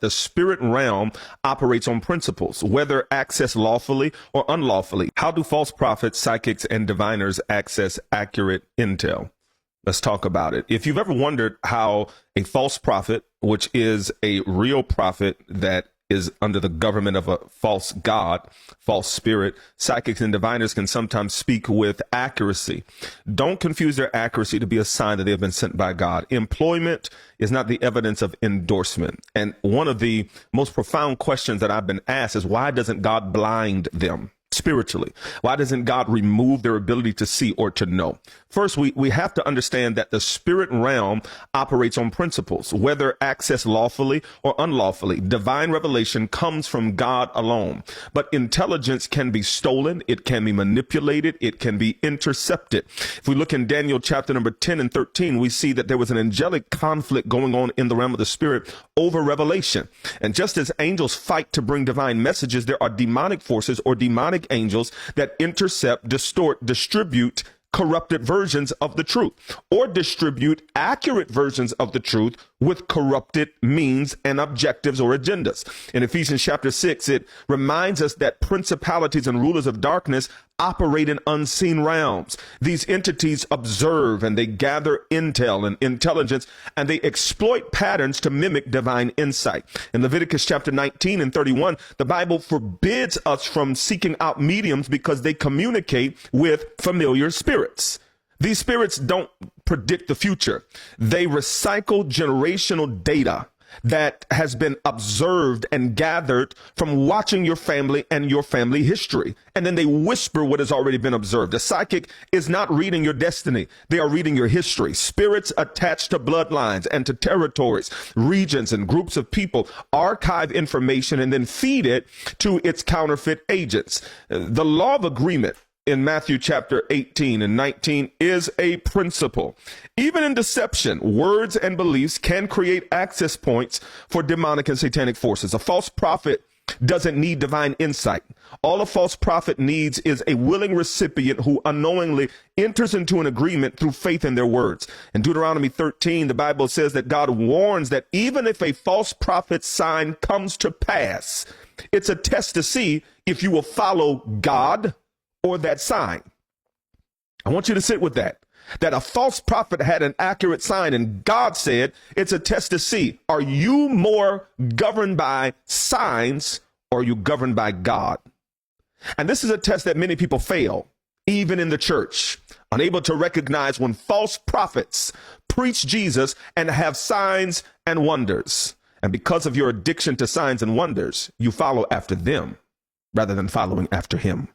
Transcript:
The spirit realm operates on principles, whether accessed lawfully or unlawfully. How do false prophets, psychics, and diviners access accurate intel? Let's talk about it. If you've ever wondered how a false prophet, which is a real prophet that is under the government of a false god, false spirit, psychics and diviners can sometimes speak with accuracy. Don't confuse their accuracy to be a sign that they have been sent by God. Employment is not the evidence of endorsement. And one of the most profound questions that I've been asked is, why doesn't God blind them spiritually? Why doesn't God remove their ability to see or to know? First, we have to understand that the spirit realm operates on principles, whether accessed lawfully or unlawfully. Divine revelation comes from God alone, but intelligence can be stolen. It can be manipulated. It can be intercepted. If we look in Daniel chapter number 10 and 13, we see that there was an angelic conflict going on in the realm of the spirit over revelation. And just as angels fight to bring divine messages, there are demonic forces or demonic angels that intercept, distort, distribute corrupted versions of the truth, or distribute accurate versions of the truth with corrupted means and objectives or agendas. In Ephesians chapter 6, it reminds us that principalities and rulers of darkness operate in unseen realms. These entities observe and they gather intel and intelligence, and they exploit patterns to mimic divine insight. In Leviticus chapter 19 and 31, the Bible forbids us from seeking out mediums because they communicate with familiar spirits. These spirits don't predict the future. They recycle generational data that has been observed and gathered from watching your family and your family history. And then they whisper what has already been observed. A psychic is not reading your destiny. They are reading your history. Spirits attached to bloodlines and to territories, regions, and groups of people archive information and then feed it to its counterfeit agents. The law of agreement in Matthew chapter 18 and 19 is a principle. Even in deception, words and beliefs can create access points for demonic and satanic forces. A false prophet doesn't need divine insight. All a false prophet needs is a willing recipient who unknowingly enters into an agreement through faith in their words. In Deuteronomy 13, the Bible says that God warns that even if a false prophet's sign comes to pass, it's a test to see if you will follow God or that sign. I want you to sit with that a false prophet had an accurate sign, and God said it's a test to see, are you more governed by signs or are you governed by God? And this is a test that many people fail, even in the church, unable to recognize when false prophets preach Jesus and have signs and wonders. And because of your addiction to signs and wonders, you follow after them rather than following after him.